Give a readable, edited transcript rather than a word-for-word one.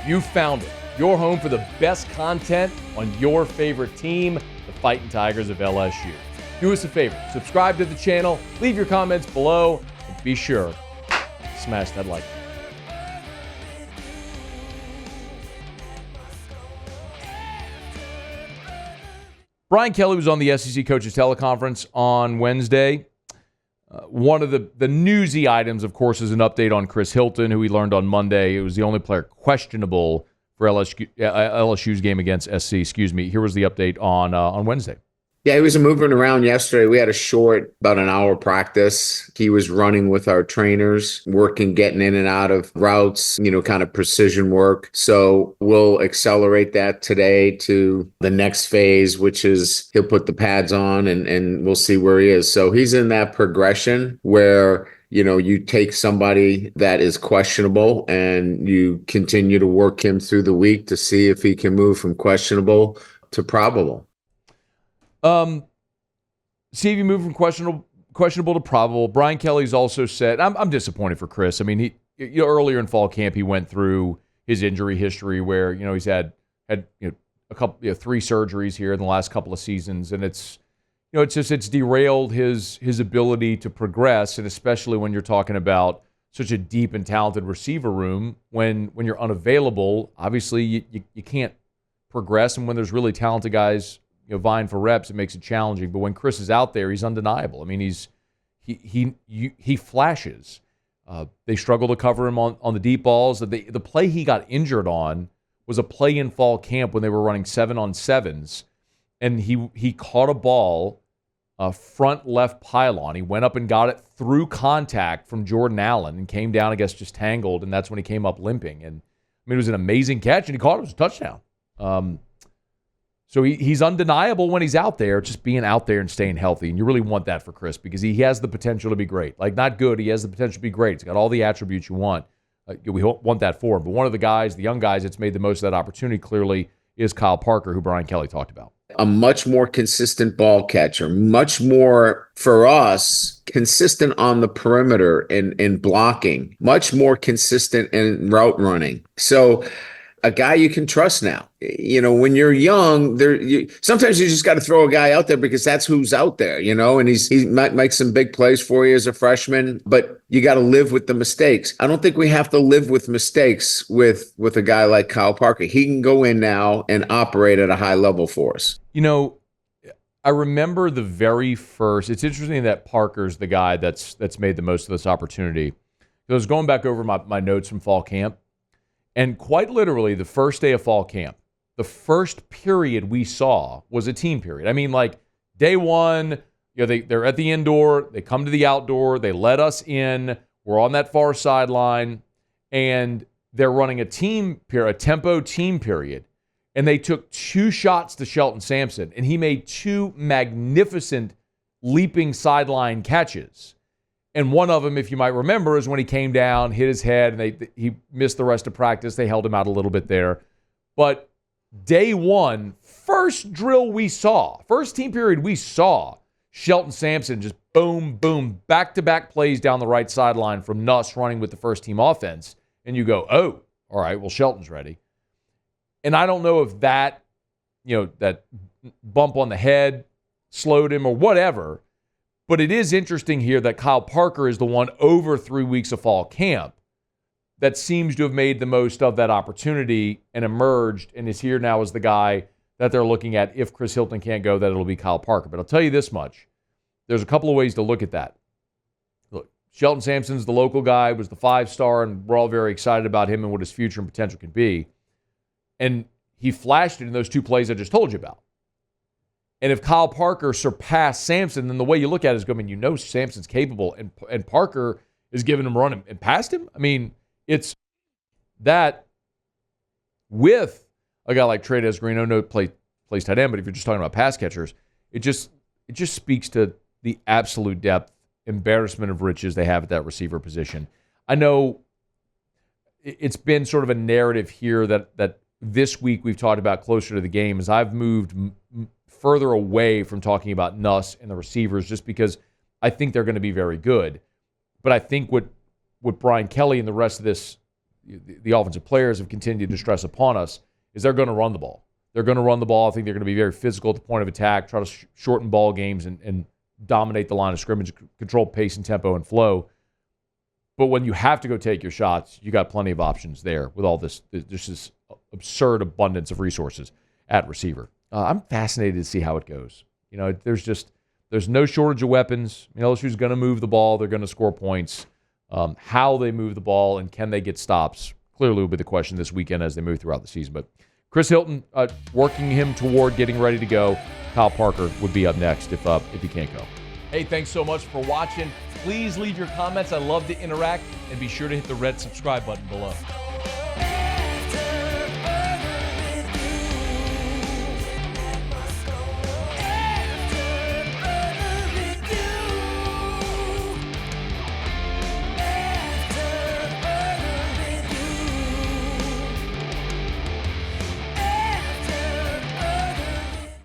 You found it. Your home for the best content on your favorite team, the Fighting Tigers of LSU. Do us a favor, subscribe to the channel, leave your comments below, and be sure to smash that like button. Brian Kelly was on the SEC Coaches Teleconference on Wednesday. One of the newsy items, of course, is an update on Chris Hilton, who we learned on Monday. It was the only player questionable for LSU's game against SC. Here was the update on Wednesday. Yeah, he was moving around yesterday. We had a short, about an hour practice. He was running with our trainers, working, getting in and out of routes, kind of precision work. So we'll accelerate that today to the next phase, which is he'll put the pads on and we'll see where he is. So he's in that progression where you take somebody that is questionable and you continue to work him through the week to see if he can move from questionable to probable. See if you move from questionable to probable. Brian Kelly's also said, I'm disappointed for Chris. I mean, he earlier in fall camp, he went through his injury history where, he's had a couple, 3 surgeries here in the last couple of seasons. And it's derailed his ability to progress. And especially when you're talking about such a deep and talented receiver room, when you're unavailable, obviously you can't progress. And when there's really talented guys, vying for reps, it makes it challenging. But when Chris is out there, he's undeniable. I mean, he flashes. They struggle to cover him on the deep balls. The play he got injured on was a play in fall camp when they were running 7-on-7s, and he caught a ball, front left pylon. He went up and got it through contact from Jordan Allen and came down, I guess, just tangled, and that's when he came up limping. And I mean, it was an amazing catch, and he caught it. It was a touchdown. So he's undeniable when he's out there, just being out there and staying healthy. And you really want that for Chris because he has the potential to be great. Like, not good, he has the potential to be great. He's got all the attributes you want. We want that for him. But one of the young guys that's made the most of that opportunity clearly is Kyle Parker, who Brian Kelly talked about. A much more consistent ball catcher, much more, for us, consistent on the perimeter in blocking, much more consistent in route running. So a guy you can trust now. When you're young, sometimes you just got to throw a guy out there because that's who's out there, and he might make some big plays for you as a freshman, but you got to live with the mistakes. I don't think we have to live with mistakes with a guy like Kyle Parker. He can go in now and operate at a high level for us. I remember the very first, it's interesting that Parker's the guy that's made the most of this opportunity. I was going back over my notes from fall camp. And quite literally, the first day of fall camp, the first period we saw was a team period. I mean, like day one, they're at the indoor, they come to the outdoor, they let us in, we're on that far sideline, and they're running a tempo team period. And they took 2 shots to Shelton Sampson, and he made 2 magnificent leaping sideline catches. And one of them, if you might remember, is when he came down, hit his head, and he missed the rest of practice. They held him out a little bit there. But day one, first drill we saw, first team period we saw, Shelton Sampson just boom, boom, back-to-back plays down the right sideline from Nuss running with the first-team offense. And you go, oh, all right, well, Shelton's ready. And I don't know if that bump on the head slowed him or whatever. But it is interesting here that Kyle Parker is the one over 3 weeks of fall camp that seems to have made the most of that opportunity and emerged and is here now as the guy that they're looking at. If Chris Hilton can't go, that it'll be Kyle Parker. But I'll tell you this much. There's a couple of ways to look at that. Look, Shelton Sampson's the local guy, was the 5-star, and we're all very excited about him and what his future and potential can be. And he flashed it in those 2 plays I just told you about. And if Kyle Parker surpassed Sampson, then the way you look at it is Sampson's capable, and Parker is giving him a run and past him. I mean, it's that with a guy like Trey'Dez Green, no plays tight end, but if you're just talking about pass catchers, it just speaks to the absolute depth, embarrassment of riches they have at that receiver position. I know it's been sort of a narrative here that this week we've talked about closer to the game as I've moved further away from talking about Nuss and the receivers just because I think they're going to be very good. But I think what Brian Kelly and the rest of this the offensive players have continued to stress upon us, is they're going to run the ball. They're going to run the ball. I think they're going to be very physical at the point of attack, try to shorten ball games and dominate the line of scrimmage, control pace and tempo and flow. But when you have to go take your shots, you got plenty of options there with all this absurd abundance of resources at receiver. I'm fascinated to see how it goes. You know, there's no shortage of weapons. LSU's going to move the ball. They're going to score points. How they move the ball and can they get stops clearly will be the question this weekend as they move throughout the season. But Chris Hilton working him toward getting ready to go. Kyle Parker would be up next if he can't go. Hey, thanks so much for watching. Please leave your comments. I love to interact, and be sure to hit the red subscribe button below.